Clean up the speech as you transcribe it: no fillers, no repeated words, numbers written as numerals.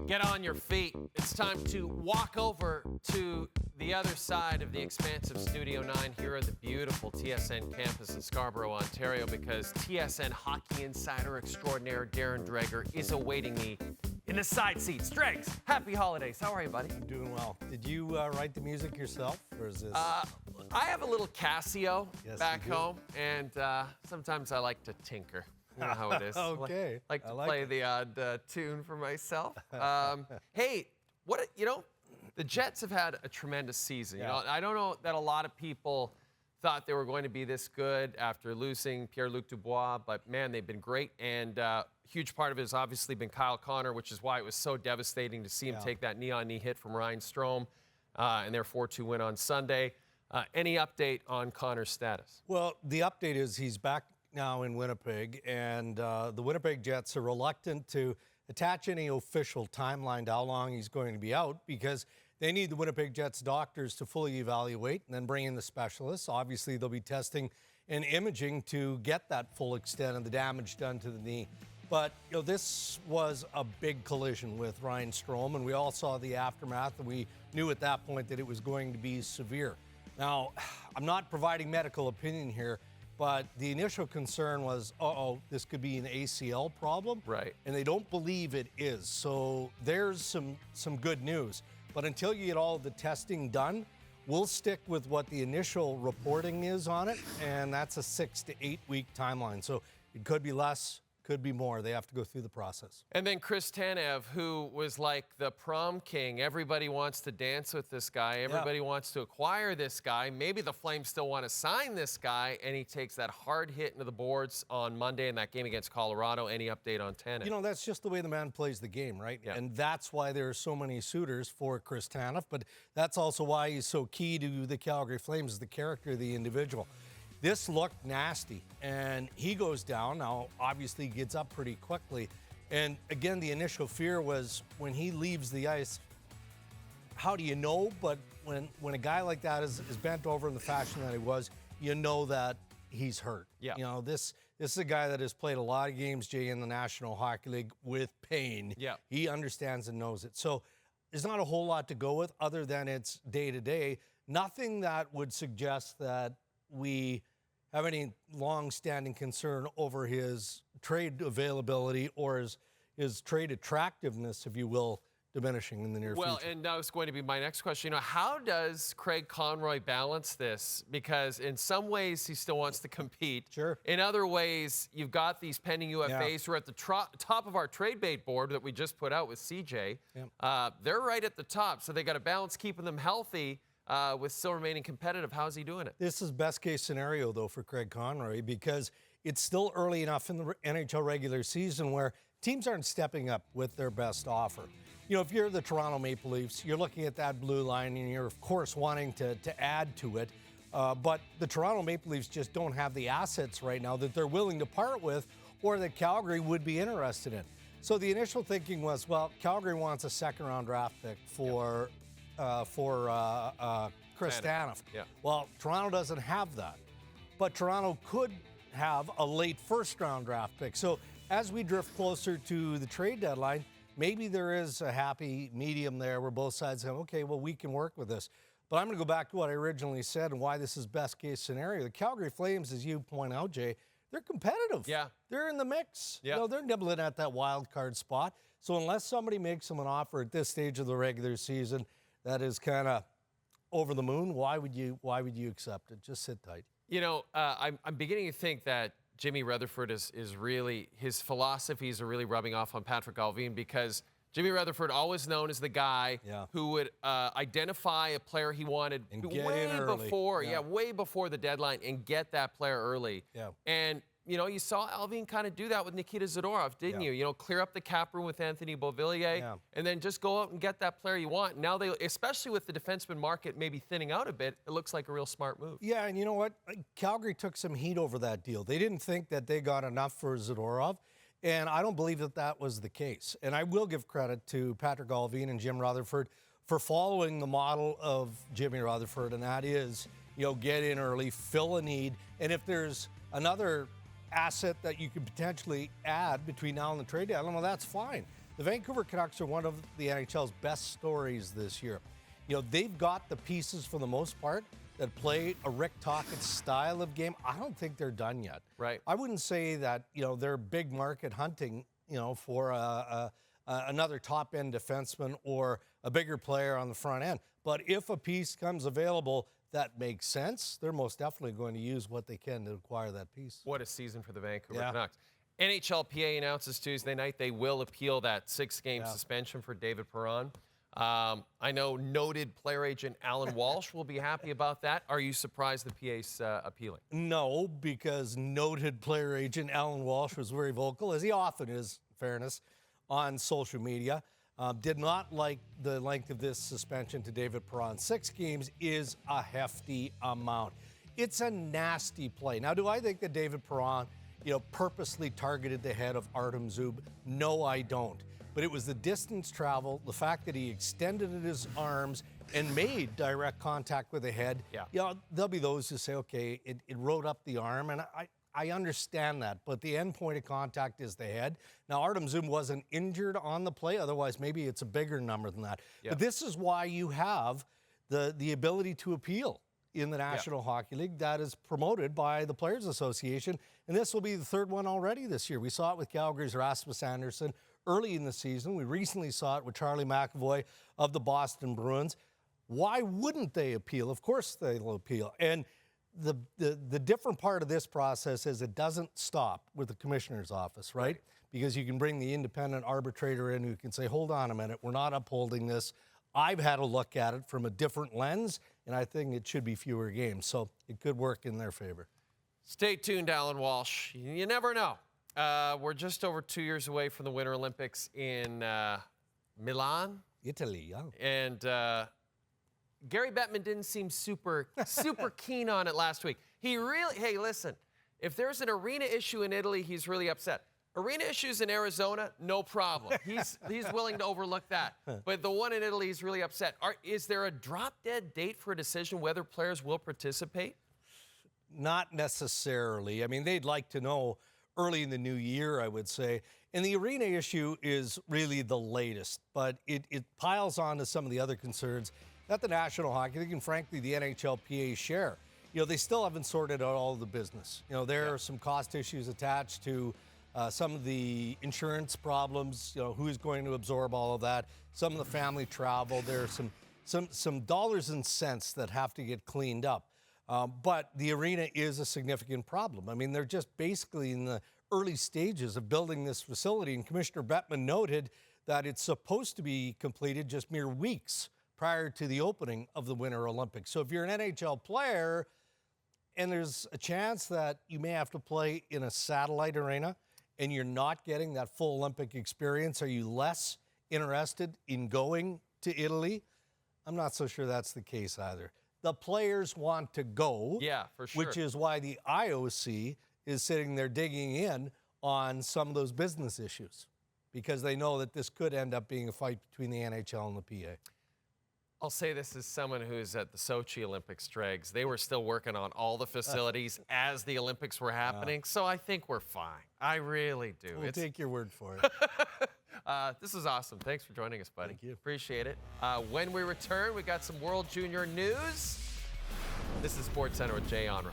Get on your feet. It's time to walk over to the other side of the expansive Studio 9 here at the beautiful TSN campus in Scarborough, Ontario, because TSN hockey insider extraordinaire Darren Dreger is awaiting me in the side seats. Dregs, happy holidays. How are you, buddy? I'm doing well. Did you write the music yourself, or is this? I have a little Casio back home, and sometimes I like to tinker. You know how it is. Okay. Like to play the odd tune for myself. Hey, the Jets have had a tremendous season. Yeah. You know, I don't know that a lot of people thought they were going to be this good after losing Pierre-Luc Dubois, but man, they've been great. And a huge part of it has obviously been Kyle Connor, which is why it was so devastating to see him take that knee-on-knee hit from Ryan Strome and their 4-2 win on Sunday. Any update on Connor's status? Well, the update is he's back now in Winnipeg, and the Winnipeg Jets are reluctant to attach any official timeline to how long he's going to be out because they need the Winnipeg Jets doctors to fully evaluate and then bring in the specialists. Obviously, they'll be testing and imaging to get that full extent of the damage done to the knee. But this was a big collision with Ryan Strome, and we all saw the aftermath, and we knew at that point that it was going to be severe. Now, I'm not providing medical opinion here, but the initial concern was, this could be an ACL problem. Right. And they don't believe it is. So there's some good news. But until you get all the testing done, we'll stick with what the initial reporting is on it, and that's a 6 to 8 week timeline. So it could be less, could be more. They have to go through the process. And then Chris Tanev, who was like the prom king. Everybody wants to dance with this guy. Everybody wants to acquire this guy. Maybe the Flames still want to sign this guy, and he takes that hard hit into the boards on Monday in that game against Colorado. Any update on Tanev? That's just the way the man plays the game, right? Yeah. And that's why there are so many suitors for Chris Tanev, but that's also why he's so key to the Calgary Flames, the character of the individual. This looked nasty, and he goes down. Now, obviously, he gets up pretty quickly. And again, the initial fear was when he leaves the ice, how do you know? But when a guy like that is bent over in the fashion that he was, you know that he's hurt. Yeah. This is a guy that has played a lot of games, Jay, in the National Hockey League with pain. Yeah. He understands and knows it. So there's not a whole lot to go with other than it's day-to-day. Nothing that would suggest that we have any long-standing concern over his trade availability or his trade attractiveness, if you will, diminishing in the near future. Well, and that was going to be my next question. How does Craig Conroy balance this? Because in some ways, he still wants to compete. Sure. In other ways, you've got these pending UFAs who are at the top of our trade bait board that we just put out with CJ. They're right at the top, so they got to balance keeping them healthy with still remaining competitive. How's he doing it? This is best case scenario, though, for Craig Conroy, because it's still early enough in the NHL regular season where teams aren't stepping up with their best offer. If you're the Toronto Maple Leafs, you're looking at that blue line and you're, of course, wanting to add to it. But the Toronto Maple Leafs just don't have the assets right now that they're willing to part with or that Calgary would be interested in. So the initial thinking was, well, Calgary wants a second-round draft pick for Chris Tanev. Yeah. Well, Toronto doesn't have that. But Toronto could have a late first-round draft pick. So as we drift closer to the trade deadline, maybe there is a happy medium there where both sides say, okay, well, we can work with this. But I'm going to go back to what I originally said and why this is best-case scenario. The Calgary Flames, as you point out, Jay, they're competitive. Yeah. They're in the mix. Yeah. They're nibbling at that wild card spot. So unless somebody makes them an offer at this stage of the regular season that is kind of over the moon, why would you accept it? Just sit tight. I'm beginning to think that Jimmy Rutherford is really, his philosophies are really rubbing off on Patrick Allvin, because Jimmy Rutherford, always known as the guy who would identify a player he wanted and way before the deadline and get that player early. Yeah. And you saw Allvin kind of do that with Nikita Zadorov, didn't you? Clear up the cap room with Anthony Beauvillier, and then just go out and get that player you want. Now they, especially with the defenseman market maybe thinning out a bit, it looks like a real smart move. Yeah, and you know what? Calgary took some heat over that deal. They didn't think that they got enough for Zadorov, and I don't believe that was the case. And I will give credit to Patrick Allvin and Jim Rutherford for following the model of Jimmy Rutherford, and that is, get in early, fill a need, and if there's another asset that you could potentially add between now and the trade deadline, well, that's fine. The Vancouver Canucks are one of the NHL's best stories this year. You know, they've got the pieces for the most part that play a Rick Tocchet style of game. I don't think they're done yet. Right. I wouldn't say that, you know, they're big market hunting, you know, for another top-end defenseman or a bigger player on the front end. But if a piece comes available that makes sense, they're most definitely going to use what they can to acquire that piece. What a season for the Vancouver Canucks. NHLPA announces Tuesday night they will appeal that 6-game suspension for David Perron. I know noted player agent Alan Walsh will be happy about that. Are you surprised the PA's appealing? No, because noted player agent Alan Walsh was very vocal, as he often is, in fairness, on social media. Did not like the length of this suspension to David Perron. 6 games is a hefty amount. It's a nasty play. Now, do I think that David Perron, you know, purposely targeted the head of Artem Zub? No, I don't. But it was the distance travel, the fact that he extended his arms and made direct contact with the head. Yeah. You know, there'll be those who say, okay, it rode up the arm, and I understand that, but the end point of contact is the head. Now, Artem Zub wasn't injured on the play, otherwise maybe it's a bigger number than that. Yeah. But this is why you have the ability to appeal in the National Hockey League that is promoted by the Players Association, and this will be the 3rd one already this year. We saw it with Calgary's Rasmus Anderson early in the season. We recently saw it with Charlie McAvoy of the Boston Bruins. Why wouldn't they appeal? Of course they'll appeal. And the different part of this process is it doesn't stop with the commissioner's office, right? Because you can bring the independent arbitrator in who can say, hold on a minute, we're not upholding this. I've had a look at it from a different lens, and I think it should be fewer games. So it could work in their favor. Stay tuned, Alan Walsh. You never know. We're just over 2 years away from the Winter Olympics in Milan. Italy, yeah. And Gary Bettman didn't seem super keen on it last week. He really, hey, listen, if there's an arena issue in Italy, he's really upset. Arena issues in Arizona, no problem. He's willing to overlook that. But the one in Italy, he's really upset. Is there a drop-dead date for a decision whether players will participate? Not necessarily. I mean, they'd like to know early in the new year, I would say. And the arena issue is really the latest, but it piles on to some of the other concerns that the National Hockey League and, frankly, the NHLPA share. You know, they still haven't sorted out all of the business. You know, there are some cost issues attached to some of the insurance problems, you know, who's going to absorb all of that, some of the family travel. There are some dollars and cents that have to get cleaned up. But the arena is a significant problem. I mean, they're just basically in the early stages of building this facility, and Commissioner Bettman noted that it's supposed to be completed just mere weeks prior to the opening of the Winter Olympics. So if you're an NHL player and there's a chance that you may have to play in a satellite arena and you're not getting that full Olympic experience, are you less interested in going to Italy? I'm not so sure that's the case either. The players want to go, yeah, for sure. Which is why the IOC is sitting there digging in on some of those business issues, because they know that this could end up being a fight between the NHL and the PA. I'll say this as someone who's at the Sochi Olympics, Dregs. They were still working on all the facilities as the Olympics were happening, so I think we're fine. I really do. We'll take your word for it. This is awesome. Thanks for joining us, buddy. Thank you. Appreciate it. When we return, we got some World Junior news. This is SportsCenter with Jay Onrait.